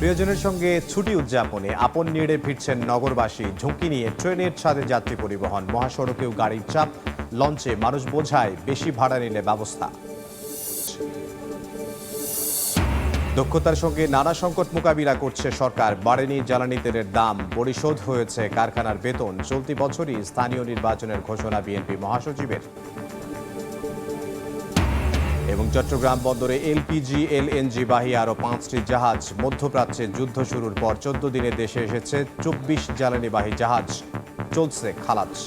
প্রিয়জনের সঙ্গে ছুটি উদযাপনে আপন নিড়ে ফিরছেন নগরবাসী। ঝুঁকি নিয়ে ট্রেনের ছাদে যাত্রী পরিবহন, মহাসড়কেও গাড়ির চাপ, লঞ্চে মানুষ বোঝায় বেশি ভাড়া নিলে ব্যবস্থা। দক্ষতার সঙ্গে নানা সংকট মোকাবিলা করছে সরকার। বাড়েনি জ্বালানি তেলের দাম, পরিশোধ হয়েছে কারখানার বেতন। চলতি বছরই স্থানীয় নির্বাচনের ঘোষণা বিএনপি মহাসচিবের। এবং চট্টগ্রাম বন্দরে এলপিজি এলএনজি বাহী আরও 5টি জাহাজ। মধ্যপ্রাচ্যে যুদ্ধ শুরুর পর 14 দিনে দেশে এসেছে 24 জ্বালানিবাহী জাহাজ। চলছে খালাস।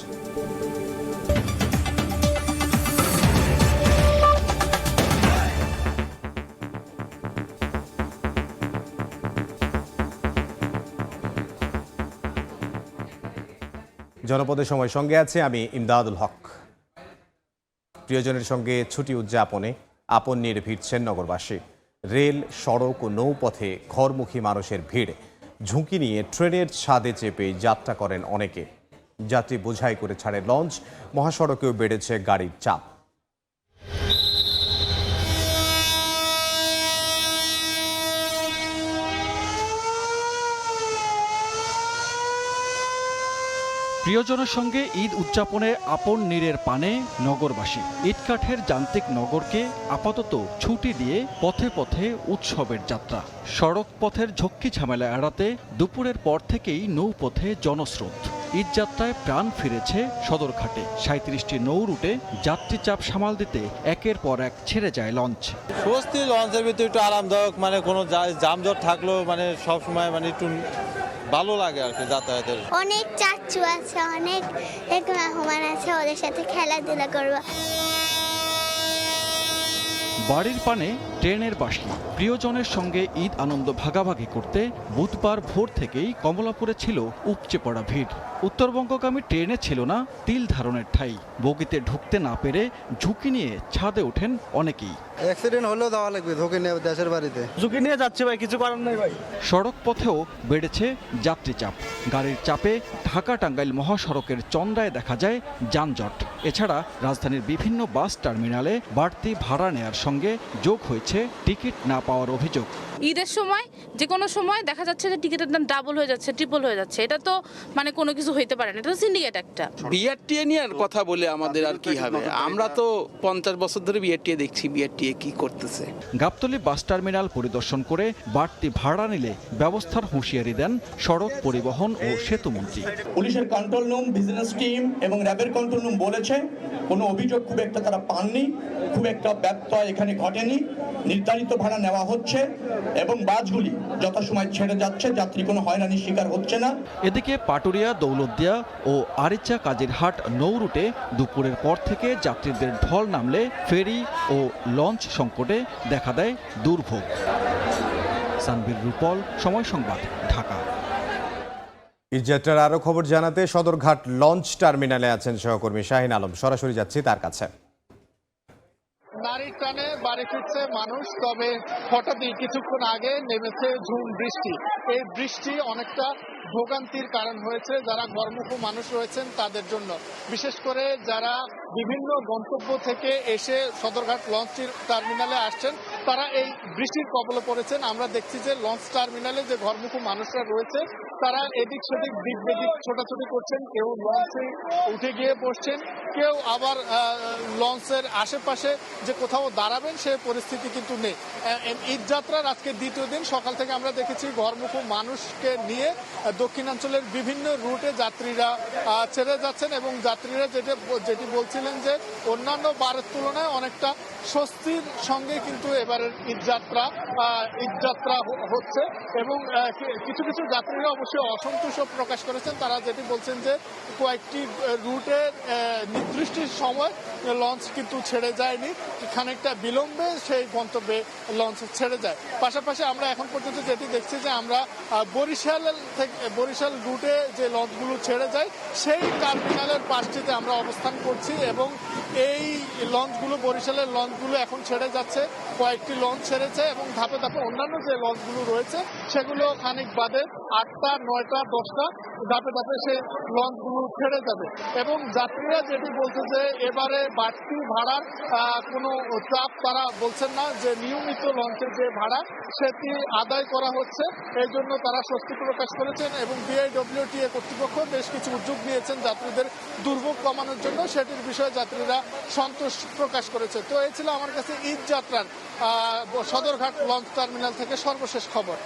জনপদের সময় সঙ্গে আছে আমি ইমদাদুল হক। প্রিয়জনের সঙ্গে ছুটি উদযাপনে আপন নিড়ে ফিরছেন নগরবাসী। রেল, সড়ক ও নৌপথে ঘরমুখী মানুষের ভিড়। ঝুঁকি নিয়ে ট্রেনের ছাদে চেপে যাত্রা করেন অনেকে। যাত্রী বোঝাই করে ছাড়ে লঞ্চ, মহাসড়কেও বেড়েছে গাড়ির চাপ। প্রিয়জনের সঙ্গে ঈদ উদযাপনে আপন নীড়ের পানে নগরবাসী। ইটকাঠের যান্ত্রিক নগরকে আপাতত ছুটি দিয়ে পথে পথে উৎসবের যাত্রা। সড়ক পথের ঝক্কি ঝামেলা এড়াতে দুপুরের পর থেকেই নৌপথে জনস্রোত। ঈদযাত্রায় প্রাণ ফিরেছে সদরঘাটে। 37টি নৌ রুটে যাত্রী চাপ সামাল দিতে একের পর এক ছেড়ে যায় লঞ্চ। স্বস্তি, লঞ্চের ভিতরে একটু আরামদায়ক, কোনো যানজট থাকলেও সবসময় একটু ভালো লাগে আর কি যাতায়াতের। অনেক চাচু আছে, অনেক মেহমান আছে, ওদের সাথে খেলাধুলা করবো। বাড়ির পানে ট্রেনের বাঁশি। প্রিয়জনের সঙ্গে ঈদ আনন্দ ভাগাভাগি করতে বুধবার ভোর থেকেই কমলাপুরে ছিল উপচে পড়া ভিড়। উত্তরবঙ্গগামী ট্রেনে ছিল না তিল ধারণের ঠাঁই। বগিতে ঢুকতে না পেরে ঝুঁকি নিয়ে ছাদে ওঠেন অনেকেই। অ্যাক্সিডেন্ট হলেও দেওয়া লাগবে, ঝুঁকি নিয়ে দেশের বাড়িতে ঝুঁকি নিয়ে যাচ্ছে ভাই, কিছু করার নাই ভাই। সড়ক পথেও বেড়েছে যাত্রী চাপ। গাড়ির চাপে ঢাকা টাঙ্গাইল মহাসড়কের চন্দ্রায় দেখা যায় যানজট। এছাড়া রাজধানীর বিভিন্ন বাস টার্মিনালে বাড়তি ভাড়া নেয়ার সঙ্গে যোগ হয়েছে টিকিট না পাওয়ার অভিযোগ। ঈদের সময় যে কোনো সময় দেখা যাচ্ছে যে টিকিটের দাম ডাবল হয়ে যাচ্ছে, ট্রিপল হয়ে যাচ্ছে। এটা তো কোনো কিছু হইতে পারে না, এটা তো সিন্ডিকেট একটা। বিআরটিএ নিয়ে কথা বলে আমাদের আর কি হবে? আমরা তো 50 বছর ধরে বিআরটিএ দেখছি, বিআরটিএ কি করতেছে। গাবতলী বাস টার্মিনাল পরিদর্শন করে বাড়তি ভাড়া নিলে ব্যবস্থার হুঁশিয়ারি দেন সড়ক পরিবহন ও সেতুমন্ত্রী। পুলিশের কন্ট্রোল রুম, বিজিনেস টিম এবং র্যাবের কন্ট্রোল রুম বলেছে কোনো অভিযোগ খুব একটা তারা পাননি, খুব একটা ব্যত্যয় এখানে ঘটেনি। নির্ধারিত ভাড়া নেওয়া হচ্ছে এবং বাসগুলি যথাসময় ছেড়ে যাচ্ছে, যাত্রী কোনো হয়রানির শিকার হচ্ছে না। এদিকে পাটুরিয়া, দৌলতদিয়া ও আরিচা কাজিরহাট নৌ রুটে দুপুরের পর থেকে যাত্রীদের ঢল নামলে ফেরি ও লঞ্চ সংকটে দেখা দেয় দুর্ভোগ। সানবীর রূপল, সময় সংবাদ, ঢাকা। ঈদযাত্রার আরো খবর জানাতে সদরঘাট লঞ্চ টার্মিনালে আছেন সহকর্মী শাহিন আলম। সরাসরি যাচ্ছি তার কাছে। নারীর টানে বাড়ি ফিরছে মানুষ, তবে হঠাৎই কিছুক্ষণ আগে নেমেছে ঝুম বৃষ্টি। এই বৃষ্টি অনেকটা ভোগান্তির কারণ হয়েছে যারা ঘরমুখী মানুষ রয়েছেন তাদের জন্য। বিশেষ করে যারা বিভিন্ন গন্তব্য থেকে এসে সদরঘাট লঞ্চ টার্মিনালে আসছেন তারা এই বৃষ্টির কবলে পড়েছেন। আমরা দেখছি যে লঞ্চ টার্মিনালে যে ঘরমুখী মানুষরা রয়েছে তারা এদিক সেদিক দিক বেদিক ছোটাছুটি করছেন। কেউ লঞ্চে উঠে গিয়ে বসছেন, কেউ আবার লঞ্চের আশেপাশে যে কোথাও দাঁড়াবেন সে পরিস্থিতি কিন্তু নেই। ঈদযাত্রার আজকে দ্বিতীয় দিন সকাল থেকে আমরা দেখেছি ঘরমুখী মানুষকে নিয়ে দক্ষিণাঞ্চলের বিভিন্ন রুটে যাত্রীরা ছেড়ে যাচ্ছেন এবং যাত্রীরা যেটি বলছিলেন যে অন্যান্য বারের তুলনায় অনেকটা স্বস্তির সঙ্গে কিন্তু এবারের ঈদযাত্রা হচ্ছে এবং কিছু কিছু যাত্রীরা অবশ্যই অসন্তোষ প্রকাশ করেছেন। তারা যেটি বলছেন যে কয়েকটি রুটে নির্দিষ্ট সময় লঞ্চ কিন্তু ছেড়ে যায়নি, খানিকটা বিলম্বে সেই গন্তব্যে লঞ্চ ছেড়ে যায়। পাশাপাশি আমরা এখন পর্যন্ত যেটি দেখছি যে আমরা বরিশাল রুটে যে লঞ্চগুলো ছেড়ে যায় সেই টার্মিনালের পাশটিতে আমরা অবস্থান করছি এবং এই লঞ্চগুলো, বরিশালের লঞ্চগুলো এখন ছেড়ে যাচ্ছে কয়েকটি লঞ্চ ছেড়েছে এবং ধাপে ধাপে অন্যান্য যে লঞ্চগুলো রয়েছে সেগুলো খানিক বাদে 8টা 9টা 10টা ধাপে ধাপে সে লঞ্চগুলো ছেড়ে যাবে। এবং যাত্রীরা যেটি বলছে যে এবারে বাড়তি ভাড়ার কোনো চাপ তারা বলছেন না, যে নিয়মিত লঞ্চের যে ভাড়া সেটি আদায় করা হচ্ছে, এই জন্য তারা স্বস্তি প্রকাশ করেছেন। এবং বিআইডব্লিউটিএ কর্তৃপক্ষ বেশ কিছু উদ্যোগ নিয়েছেন যাত্রীদের দুর্ভোগ কমানোর জন্য, সেটির বিষয়ে যাত্রীরা সন্তোষ প্রকাশ করেছে। তো এই ছিল আমার কাছে ঈদ যাত্রার সদরঘাট লঞ্চ টার্মিনাল থেকে সর্বশেষ খবর।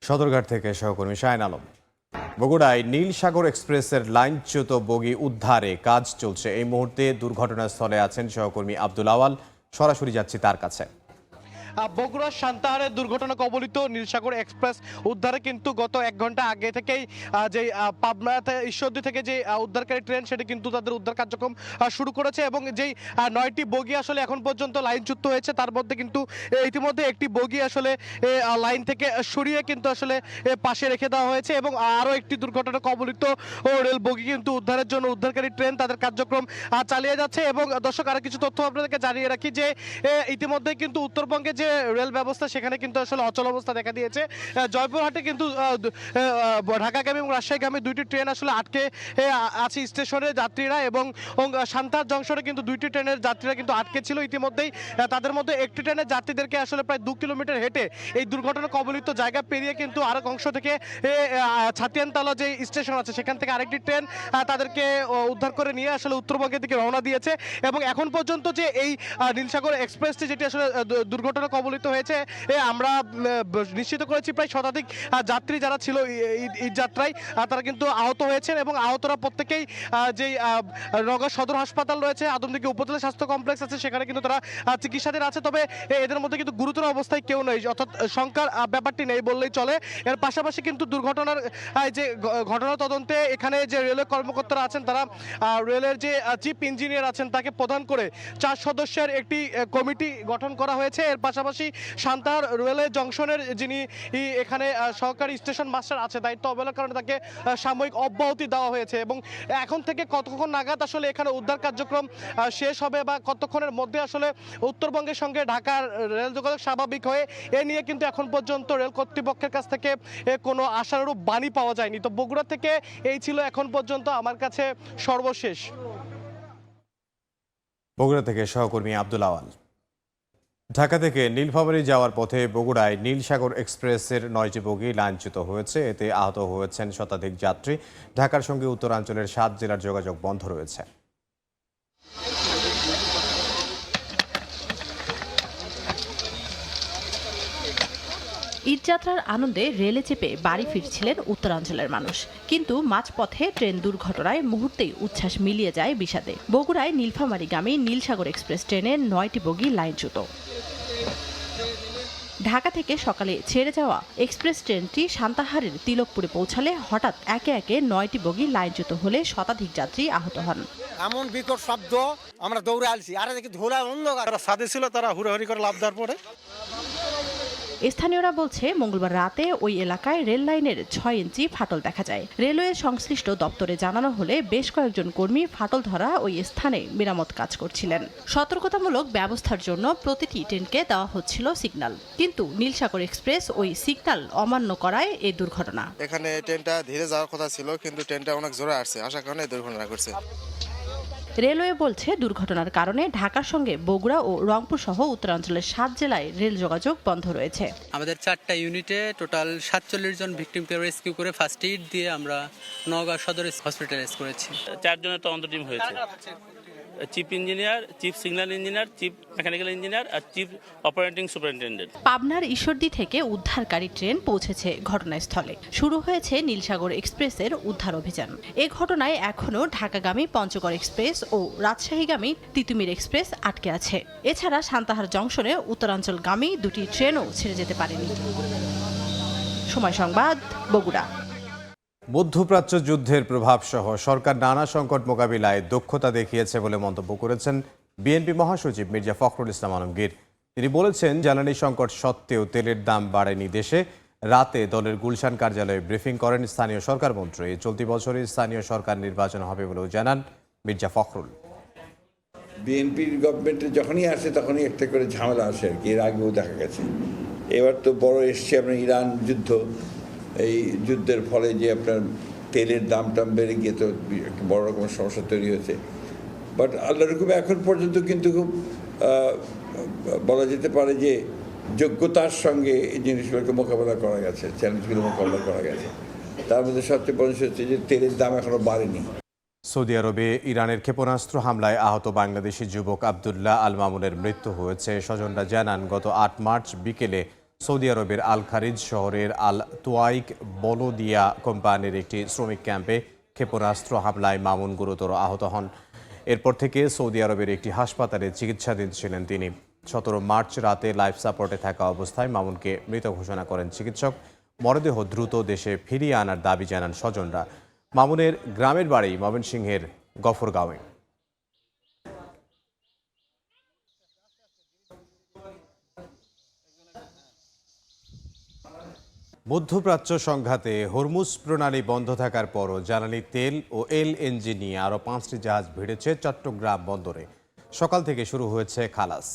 সদরঘাট থেকে সহকর্মী শাহিন আলম। বগুড়ায় নীলসাগর এক্সপ্রেসের লাইনচ্যুত বগি উদ্ধারে কাজ চলছে। এই মুহূর্তে দুর্ঘটনাস্থলে আছেন সহকর্মী আব্দুল আওয়াল, সরাসরি যাচ্ছি তার কাছে। বগুড়ার সান্তাহারে দুর্ঘটনা কবলিত নীলসাগর এক্সপ্রেস উদ্ধারে কিন্তু গত 1 ঘন্টা আগে থেকেই যে পাবনাতে ঈশ্বরদী থেকে যে উদ্ধারকারী ট্রেন সেটি কিন্তু তাদের উদ্ধার কার্যক্রম শুরু করেছে। এবং যেই 9টি বগি আসলে এখন পর্যন্ত লাইনচ্যুত হয়েছে তার মধ্যে কিন্তু ইতিমধ্যে একটি বগি আসলে লাইন থেকে সরিয়ে কিন্তু আসলে পাশে রেখে দেওয়া হয়েছে এবং আরও একটি দুর্ঘটনা কবলিত রেল বগি কিন্তু উদ্ধারের জন্য উদ্ধারকারী ট্রেন তাদের কার্যক্রম চালিয়ে যাচ্ছে। এবং দর্শক আরও কিছু তথ্য আপনাদেরকে জানিয়ে রাখি যে ইতিমধ্যে কিন্তু উত্তরবঙ্গে যে রেল ব্যবস্থা সেখানে কিন্তু আসলে অচল অবস্থা দেখা দিয়েছে। জয়পুরহাটে কিন্তু ঢাকাগামী এবং রাজশাহীগামী 2টি ট্রেন আসলে আটকে আছে স্টেশনে যাত্রীরা, এবং সান্তাহার জংশনে কিন্তু 2টি ট্রেনের যাত্রীরা কিন্তু আটকে ছিল ইতিমধ্যেই। তাদের মধ্যে একটি ট্রেনের যাত্রীদেরকে আসলে প্রায় 2 কিলোমিটার হেঁটে এই দুর্ঘটনা কবলিত জায়গা পেরিয়ে কিন্তু আরেক অংশ থেকে ছাতিয়ানতলা যে স্টেশন আছে সেখান থেকে আরেকটি ট্রেন তাদেরকে উদ্ধার করে নিয়ে আসলে উত্তরবঙ্গের দিকে রওনা দিয়েছে। এবং এখন পর্যন্ত যে এই নীলসাগর এক্সপ্রেসটি যেটি আসলে দুর্ঘটনা কবলিত হয়েছে আমরা নিশ্চিত করেছি প্রায় শতাধিক যাত্রী যারা ছিল ঈদ যাত্রায় তারা কিন্তু আহত হয়েছেন। এবং আহতরা প্রত্যেকেই যেই নগর সদর হাসপাতাল রয়েছে, আদমদীঘি উপজেলা স্বাস্থ্য কমপ্লেক্স আছে সেখানে কিন্তু তারা চিকিৎসাধীন আছে। তবে এদের মধ্যে কিন্তু গুরুতর অবস্থায় কেউ নেই, অর্থাৎ শঙ্কার ব্যাপারটি নেই বললেই চলে। এর পাশাপাশি কিন্তু দুর্ঘটনার যে ঘটনা তদন্তে এখানে যে রেলের কর্মকর্তারা আছেন তারা রেলের যে চিফ ইঞ্জিনিয়ার আছেন তাকে প্রধান করে 4 সদস্যের একটি কমিটি গঠন করা হয়েছে। এর পাশাপাশি সান্তাহার রেলওয়ে জংশনের যিনি এখানে সহকারী স্টেশন মাস্টার আছে দায়িত্ব অবহেলার কারণে তাকে সাময়িক অব্যাহতি দেওয়া হয়েছে। এবং এখন থেকে কতক্ষণ নাগাদ আসলে এখানে উদ্ধার কার্যক্রম শেষ হবে বা কতক্ষণের মধ্যে আসলে উত্তরবঙ্গের সঙ্গে ঢাকার রেল যোগাযোগ স্বাভাবিক হয়ে এ নিয়ে কিন্তু এখন পর্যন্ত রেল কর্তৃপক্ষের কাছ থেকে কোনো আশানুরূপ বাণী পাওয়া যায়নি। তো বগুড়া থেকে এই ছিল এখন পর্যন্ত আমার কাছে সর্বশেষ। বগুড়া থেকে সহকর্মী আব্দুল আওয়াল। ঢাকা থেকে নীলফামারী যাওয়ার পথে বগুড়ায় নীলসাগর এক্সপ্রেসের 9টি বগি লাইনচ্যুত হয়েছে। এতে আহত হয়েছেন শতাধিক যাত্রী। ঢাকার সঙ্গে উত্তরাঞ্চলের 7 জেলার যোগাযোগ বন্ধ রয়েছে। ঈদযাত্রার আনন্দে রেলে চেপে বাড়ি ফিরছিলেন উত্তরাঞ্চলের মানুষ, কিন্তু মাঝপথে ট্রেন দুর্ঘটনায় মুহূর্তেই উচ্ছ্বাস মিলিয়ে যায় বিষাদে। বগুড়ায় নীলফামারীগামী নীলসাগর এক্সপ্রেস ট্রেনের 9টি বগি লাইনচ্যুত। ঢাকা থেকে সকালে ছেড়ে যাওয়া এক্সপ্রেস ট্রেনটি সান্তাহারের তিলকপুরে পৌঁছালে হঠাৎ একে একে 9টি বগি লাইনচ্যুত হলে শতাধিক যাত্রী আহত হন। এমন বিকট শব্দ, আমরা দৌড়ে আসছি, আর দেখি ধুলা অন্ধকার। সাথে ছিল তারা হুড়াহুড়ি করে লাফ দেওয়ার পরে। স্থানীয়রা বলছে মঙ্গলবার রাতে ওই এলাকায় রেল লাইনের 6 ইঞ্চি ফাটল দেখা যায়। রেলওয়ে সংশ্লিষ্ট দপ্তরে জানানো হলে বেশ কয়েকজন কর্মী ফাটল ধরা ওই স্থানে মেরামত কাজ করছিলেন। সতর্কতামূলক ব্যবস্থার জন্য প্রতিটি ট্রেনকে দেওয়া হচ্ছিল সিগন্যাল, কিন্তু নীলসাগর এক্সপ্রেস ওই সিগন্যাল অমান্য করায় এই দুর্ঘটনা। এখানে ট্রেনটা ধীরে যাওয়ার কথা ছিল, কিন্তু ট্রেনটা অনেক জোরে আসছে, আসার কারণে দুর্ঘটনা ঘটছে। রেলওয়ে বলছে দুর্ঘটনার কারণে ঢাকার সঙ্গে বগুড়া ও রংপুর সহ উত্তরাঞ্চলের 7 জেলায় রেল যোগাযোগ বন্ধ রয়েছে। আমাদের 4টা ইউনিটে টোটাল 47 জন ভিকটিমকে রেস্কিউ করে ফার্স্ট এইড দিয়ে আমরা নওগাঁ সদর হসপিটালাইজ করেছি। 4 জনের তদন্ত টিম হয়েছে, chief engineer, chief signal engineer, chief mechanical engineer আর চিফ অপারেটিং সুপারিনটেন্ডেন্ট। পাবনার ঈশ্বরদী থেকে উদ্ধারকারী ট্রেন পৌঁছেছে ঘটনাস্থলে। শুরু হয়েছে নীলসাগর এক্সপ্রেসের উদ্ধার অভিযান। এ ঘটনায় এখনও ঢাকাগামী পঞ্চগড় এক্সপ্রেস ও রাজশাহীগামী তিতুমির এক্সপ্রেস আটকে আছে। এছাড়া সান্তাহার জংশনে উত্তরাঞ্চলগামী 2টি ট্রেনও ছেড়ে যেতে পারেনি। সময় সংবাদ, বগুড়া। মধ্যপ্রাচ্য যুদ্ধের প্রভাব সহ সরকার নানা সংকট মোকাবিলায় দক্ষতা দেখিয়েছে বলে মন্তব্য করেছেন বিএনপি মহাসচিব মির্জা ফখরুল ইসলাম আলমগীর। তিনি বলেছেন, জ্বালানি সংকট সত্ত্বেও তেলের দাম বাড়েনি দেশে। রাতে দলের গুলশান কার্যালয়ে ব্রিফিং করেন স্থানীয় সরকার মন্ত্রী। চলতি বছরে স্থানীয় সরকার নির্বাচন হবে বলেও জানান মির্জা ফখরুল। বিএনপির গভর্নমেন্টে যখনই আসে তখনই একটা করে ঝামেলা আসে আর কি, এর আগেও দেখা গেছে। এবার তো বড় এসছে আপনার ইরান যুদ্ধ, এই যুদ্ধের ফলে যে আপনার তেলের দাম টাম বেড়ে গিয়ে তো একটা বড় রকমের সমস্যা তৈরি হয়েছে। বাট আল্লাহর হুকুমে এখন পর্যন্ত কিন্তু খুব বলা যেতে পারে যে যোগ্যতার সঙ্গে এই জিনিসগুলোকে মোকাবেলা করা গেছে, চ্যালেঞ্জগুলো মোকাবেলা করা গেছে। তার মধ্যে সবচেয়ে বড় হচ্ছে যে তেলের দাম এখনো বাড়েনি। সৌদি আরবে ইরানের ক্ষেপণাস্ত্র হামলায় আহত বাংলাদেশি যুবক আবদুল্লাহ আল মামুনের মৃত্যু হয়েছে। স্বজনরা জানান, গত ৮ মার্চ বিকেলে সৌদি আরবের আল খারিজ শহরের আল তোয়াইক বলদিয়া কোম্পানির একটি শ্রমিক ক্যাম্পে ক্ষেপণাস্ত্র হামলায় মামুন গুরুতর আহত হন। এরপর থেকে সৌদি আরবের একটি হাসপাতালে চিকিৎসাধীন ছিলেন তিনি। ১৭ মার্চ রাতে লাইফ সাপোর্টে থাকা অবস্থায় মামুনকে মৃত ঘোষণা করেন চিকিৎসক। মরদেহ দ্রুত দেশে ফিরিয়ে আনার দাবি জানান স্বজনরা। মামুনের গ্রামের বাড়ি ময়মনসিংহের গফরগাঁওয়ে। মধ্যপ্রাচ্য সংঘাতে হরমুজ প্রণালী বন্ধ থাকার পরও জ্বালানি তেল ও এলএনজি নিয়ে আরও 5টি জাহাজ ভিড়েছে চট্টগ্রাম বন্দরে। সকাল থেকে শুরু হয়েছে খালাস।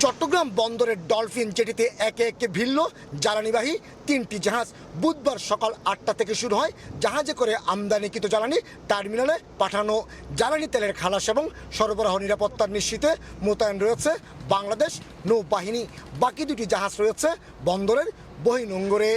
চট্টগ্রাম বন্দরের ডলফিন জেটিতে একে একে ভিড়ল জ্বালানিবাহী 3টি জাহাজ। বুধবার সকাল 8টা থেকে শুরু হয় জাহাজে করে আমদানিকৃত জ্বালানি টার্মিনালে পাঠানো। জ্বালানি তেলের খালাস এবং সরবরাহ নিরাপত্তার নিশ্চিতে মোতায়েন রয়েছে বাংলাদেশ নৌবাহিনী। বাকি 2টি জাহাজ রয়েছে বন্দরের বহির্নোঙরে।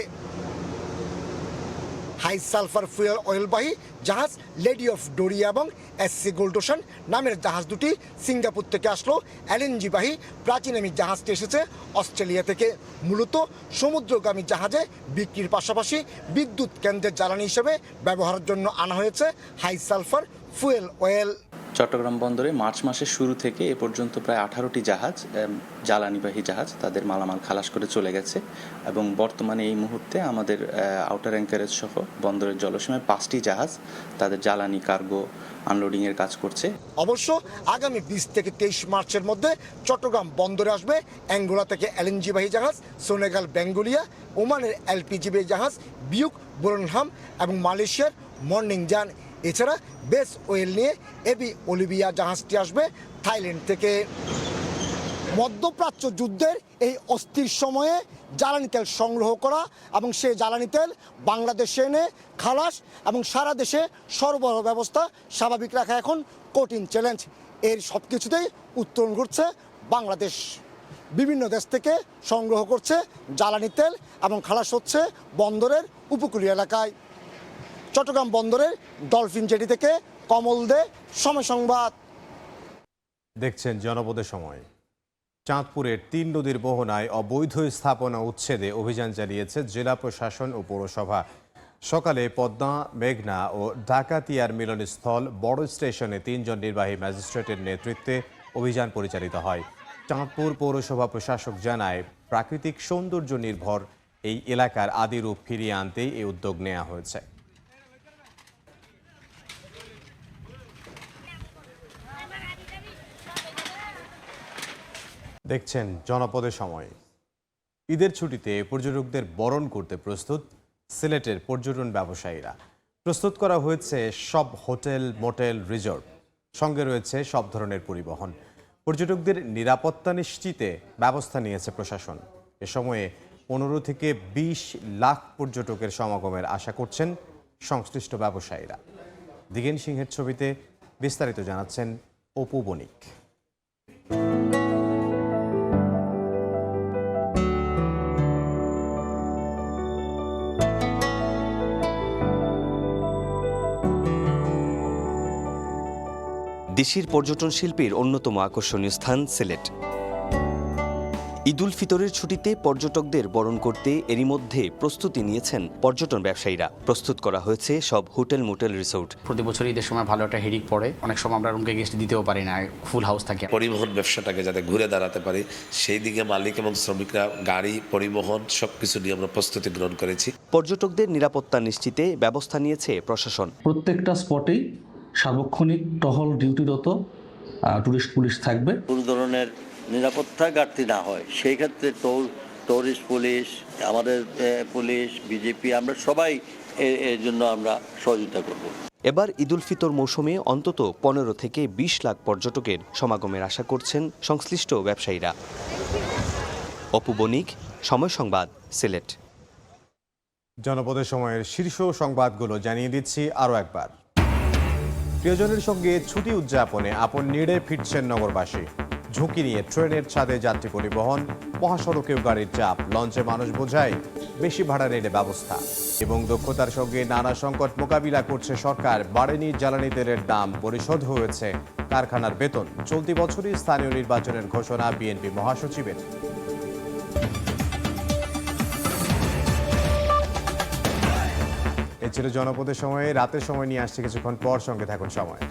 হাই সালফার ফুয়েল অয়েলবাহী জাহাজ লেডি অফ ডোরিয়া এবং এসসি গোল্ড ওশান নামের জাহাজ দুটি সিঙ্গাপুর থেকে আসলো। এলএনজিবাহী প্রাচীনামী জাহাজটি এসেছে অস্ট্রেলিয়া থেকে। মূলত সমুদ্রগামী জাহাজে বিক্রির পাশাপাশি বিদ্যুৎ কেন্দ্রের জ্বালানি হিসেবে ব্যবহারের জন্য আনা হয়েছে high sulphur fuel oil. Chittagong বন্দরে মার্চ মাসের শুরু থেকে এ পর্যন্ত প্রায় 18টি জাহাজ, জ্বালানিবাহী জাহাজ, তাদের মালামাল খালাস করে চলে গেছে এবং বর্তমানে এই মুহূর্তে আমাদের আউটার অ্যাঙ্কারেজ সহ বন্দরের জলসীমায় 5টি জাহাজ তাদের জ্বালানি কার্গো আনলোডিংয়ের কাজ করছে। অবশ্য আগামী 20 থেকে 23 মার্চের মধ্যে চট্টগ্রাম বন্দরে আসবে অ্যাঙ্গোলা থেকে এলএনজিবাহী জাহাজ সেনেগাল বেঙ্গোলিয়া, ওমানের এলপিজিবাহী জাহাজ বিউক বুরনহাম এবং মালয়েশিয়ার মর্নিং জান। এছাড়া বেস ওয়েল নিয়ে এবি অলিভিয়া জাহাজটি আসবে থাইল্যান্ড থেকে। মধ্যপ্রাচ্য যুদ্ধের এই অস্থির সময়ে জ্বালানি তেল সংগ্রহ করা এবং সেই জ্বালানি তেল বাংলাদেশে এনে খালাস এবং সারা দেশে সরবরাহ ব্যবস্থা স্বাভাবিক রাখা এখন কঠিন চ্যালেঞ্জ। এর সব কিছুতেই উত্তরণ ঘটছে বাংলাদেশ। বিভিন্ন দেশ থেকে সংগ্রহ করছে জ্বালানি তেল এবং খালাস হচ্ছে বন্দরের উপকূলীয় এলাকায়। চট্টগ্রাম বন্দরের ডলফিন জেটি থেকে কমল দে, সময় সংবাদ। দেখছেন জনপদের সময়। চাঁদপুরের 3 নদীর মোহনায় অবৈধ স্থাপনা উচ্ছেদে অভিযান চালিয়েছে জেলা প্রশাসন ও পৌরসভা। সকালে পদ্মা, মেঘনা ও ডাকাতিয়ার মিলনস্থল বড় স্টেশনে 3 জন নির্বাহী ম্যাজিস্ট্রেটের নেতৃত্বে অভিযান পরিচালিত হয়। চাঁদপুর পৌরসভা প্রশাসক জানায়, প্রাকৃতিক সৌন্দর্য নির্ভর এই এলাকার আদি রূপ ফিরিয়ে আনতেই এই উদ্যোগ নেওয়া হয়েছে। দেখছেন জনপদের সময়। ঈদের ছুটিতে পর্যটকদের বরণ করতে প্রস্তুত সিলেটের পর্যটন ব্যবসায়ীরা। প্রস্তুত করা হয়েছে সব হোটেল, মোটেল, রিসোর্ট। সঙ্গে রয়েছে সব ধরনের পরিবহন। পর্যটকদের নিরাপত্তা নিশ্চিতে ব্যবস্থা নিয়েছে প্রশাসন। এ সময়ে 15 থেকে 20 লাখ পর্যটকের সমাগমের আশা করছেন সংশ্লিষ্ট ব্যবসায়ীরা। দিগেন সিংহের ছবিতে বিস্তারিত জানাচ্ছেন অপু বণিক। দেশের পর্যটন শিল্পের অন্যতম আকর্ষণীয় স্থান সিলেট। ঈদ উল ফিতরের ছুটিতে পর্যটকদের বরণ করতে এরই মধ্যে প্রস্তুতি নিয়েছেন পর্যটন ব্যবসায়ীরা। প্রস্তুত করা হয়েছে সব হোটেল, মোটেল, রিসোর্ট। প্রতি বছর ঈদের সময় ভালো একটা হেডিক পড়ে, অনেক সময় আমরা রুমকে গেস্ট দিতেও পারি না, ফুল হাউস থাকে। পরিবহন ব্যবসাটাকে যাতে ঘুরে দাঁড়াতে পারি সেই দিকে মালিক এবং শ্রমিকরা, গাড়ি, পরিবহন সবকিছু নিয়ে আমরা প্রস্তুতি গ্রহণ করেছি। পর্যটকদের নিরাপত্তা নিশ্চিতে ব্যবস্থা নিয়েছে প্রশাসন। প্রত্যেকটা স্পটেই সার্বক্ষণিক টহল ডিউটিরত টুরিস্ট পুলিশ থাকবে। কোনো ধরনের নিরাপত্তা ঘাটতি না হয় সেই ক্ষেত্রে টুরিস্ট পুলিশ, আমাদের পুলিশ, বিজেপি, আমরা সবাই এর জন্য আমরা সহযোগিতা করব। এবার ঈদুল ফিতর মৌসুমে অন্তত 15 থেকে 20 লাখ পর্যটকের সমাগমের আশা করছেন সংশ্লিষ্ট ব্যবসায়ীরা। অপু বণিক, সময় সংবাদ, সিলেট। জনপদের সময়ের শীর্ষ সংবাদগুলো জানিয়ে দিচ্ছি আরও একবার। প্রিয়জনের সঙ্গে ছুটি উদযাপনে আপন নিড়ে ফিরছেন নগরবাসী। ঝুঁকি নিয়ে ট্রেনের ছাদে যাত্রী পরিবহন, মহাসড়কেও গাড়ির চাপ, লঞ্চে মানুষ বোঝায় বেশি ভাড়া রেলে ব্যবস্থা এবং দক্ষতার সঙ্গে নানা সংকট মোকাবিলা করছে সরকার। বাড়েনি জ্বালানি তেলের দাম, পরিশোধ হয়েছে কারখানার বেতন। চলতি বছরই স্থানীয় নির্বাচনের ঘোষণা বিএনপি মহাসচিবের। এ ছিল জনপদের সময়ে। রাতের সময় নিয়ে আসছে কিছুক্ষণ পর, সঙ্গে থাকুন সময়।